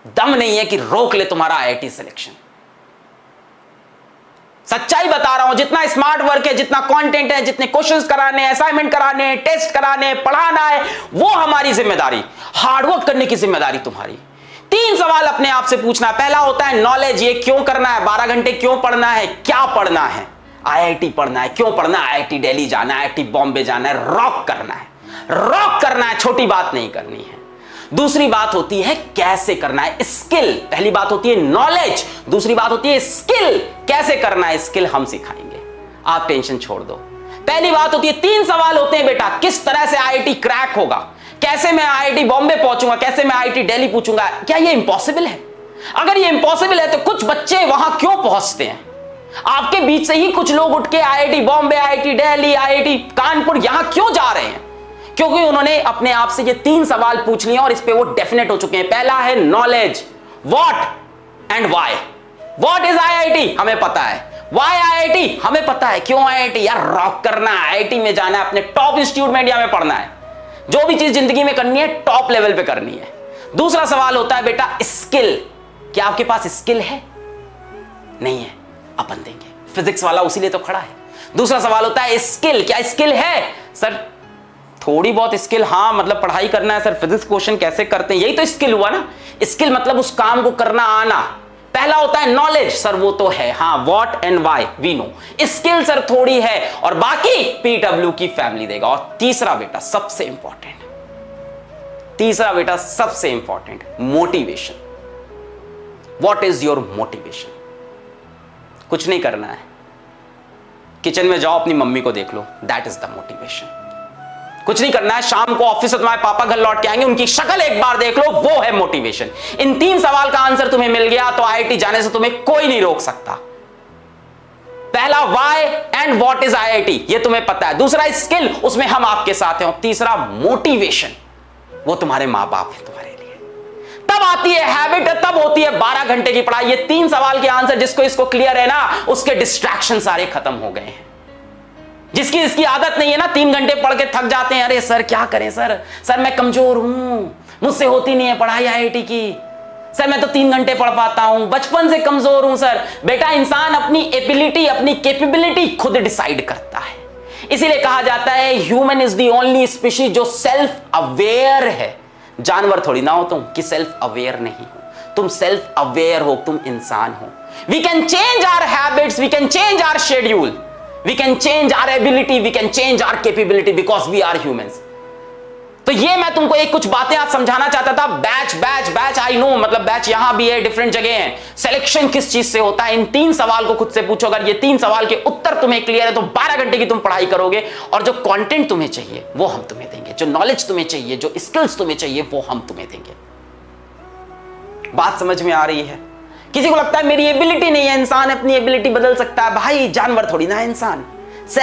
दम नहीं है कि रोक ले तुम्हारा आईआईटी सिलेक्शन। सच्चाई बता रहा हूं, जितना स्मार्ट वर्क है, जितना कंटेंट है, जितने क्वेश्चंस कराने हैं, असाइनमेंट कराने हैं, टेस्ट कराने हैं, पढ़ाना है, वो हमारी जिम्मेदारी। हार्डवर्क करने की जिम्मेदारी तुम्हारी। 3 सवाल अपने आप से पूछना। पहला होता है नॉलेज, ये क्यों करना है, 12 घंटे क्यों पढ़ना है, क्या पढ़ना है, आईआईटी पढ़ना है, क्यों पढ़ना है, आईआईटी दिल्ली जाना है, आईआईटी बॉम्बे जाना है, रॉक करना है, रॉक करना है, छोटी बात नहीं करनी है। दूसरी बात होती है कैसे करना है, स्किल। पहली बात होती है नॉलेज, दूसरी बात होती है स्किल। कैसे करना है, स्किल हम सिखाएंगे, आप टेंशन छोड़ दो। पहली बात होती है 3 सवाल होते हैं बेटा, किस तरह से आईआईटी क्रैक होगा, कैसे मैं आईआईटी बॉम्बे पहुंचूंगा, कैसे मैं आईआईटी दिल्ली पूछूंगा। क्या ये इंपॉसिबल है? अगर ये इंपॉसिबल है तो कुछ बच्चे वहां क्यों पहुंचते हैं? आपके बीच से ही कुछ लोग उठ के IIT Bombay, IIT Delhi, IIT Kanpur यहां क्यों जा रहे हैं? क्योंकि उन्होंने अपने आप से ये 3 सवाल पूछ लिए और इस पे वो डेफिनेट हो चुके हैं। पहला है knowledge, what and why. What is IIT, हमें पता है। व्हाई आईआईटी, हमें पता है। क्यों आईआईटी? यार रॉक करना है, आईआईटी में जाना है, अपने टॉप इंस्टीट्यूट में इंडिया में पढ़ना है। जो भी चीज जिंदगी में करनी है टॉप लेवल पे करनी है। दूसरा सवाल होता है बेटा स्किल। क्या आपके पास स्किल है? नहीं है, अपन देंगे। फिजिक्स वाला उसीलिए तो खड़ा है। दूसरा सवाल होता है स्किल। क्या स्किल है? सर थोड़ी बहुत स्किल, हाँ मतलब पढ़ाई करना है। सर फिजिक्स क्वेश्चन कैसे करते हैं, यही तो स्किल हुआ ना। स्किल मतलब उस काम को करना आना। पहला होता है नॉलेज, सर वो तो है, हाँ what and why we know. Skill sir थोड़ी है और बाकी पीडब्ल्यू की फैमिली देगा। और तीसरा बेटा सबसे इंपॉर्टेंट, तीसरा बेटा सबसे important, motivation. What is your motivation? कुछ नहीं करना है, किचन में जाओ अपनी मम्मी को देख लो, दैट इज द मोटिवेशन। कुछ नहीं करना है, शाम को ऑफिस से तुम्हारे पापा घर लौट के आएंगे, उनकी शक्ल एक बार देख लो, वो है मोटिवेशन। इन 3 सवाल का आंसर तुम्हें मिल गया तो आईआईटी जाने से तुम्हें कोई नहीं रोक सकता। पहला why and what is IIT, ये तुम्हें पता है। दूसरा स्किल, उसमें हम आपके साथ हैं। और तीसरा मोटिवेशन, वो तुम्हारे मां बाप है तुम्हारे लिए। तब आती है हैबिट, तब होती है 12 घंटे की पढ़ाई। ये 3 सवाल के आंसर जिसको इसको क्लियर है ना, उसके डिस्ट्रैक्शन सारे खत्म हो गए हैं। जिसकी इसकी आदत नहीं है ना, 3 घंटे पढ़ के थक जाते हैं, अरे सर क्या करें सर मैं कमजोर हूं, मुझसे होती नहीं है पढ़ाई आईआईटी की, सर मैं तो 3 घंटे पढ़ पाता हूं, बचपन से कमजोर हूं। सर बेटा इंसान अपनी एबिलिटी, अपनी कैपेबिलिटी खुद डिसाइड करता है। इसीलिए कहा जाता है human is the only species जो सेल्फ अवेयर है। जानवर थोड़ी ना हो तुम कि सेल्फ अवेयर नहीं हो, तुम सेल्फ अवेयर हो, तुम इंसान हो। We can change our habits, we can change our schedule, we can change our ability, we can change our capability because we are humans। तो ये मैं तुमको एक कुछ बातें आज समझाना चाहता था। Batch batch batch I know, मतलब बैच यहां भी है, डिफरेंट जगह है। सिलेक्शन किस चीज से होता है, इन 3 सवाल को खुद से पूछो। अगर ये 3 सवाल के उत्तर तुम्हें क्लियर है तो 12 घंटे की तुम पढ़ाई करोगे और जो कंटेंट तुम्हें चाहिए वो हम तुम्हें देंगे, जो नॉलेज तुम्हें चाहिए, जो स्किल्स तुम्हें चाहिए वो हम तुम्हें देंगे। बात समझ में आ रही है? किसी को लगता है मेरी एबिलिटी नहीं है, इंसान अपनी एबिलिटी बदल सकता है। भाई जानवर थोड़ी ना है इंसान।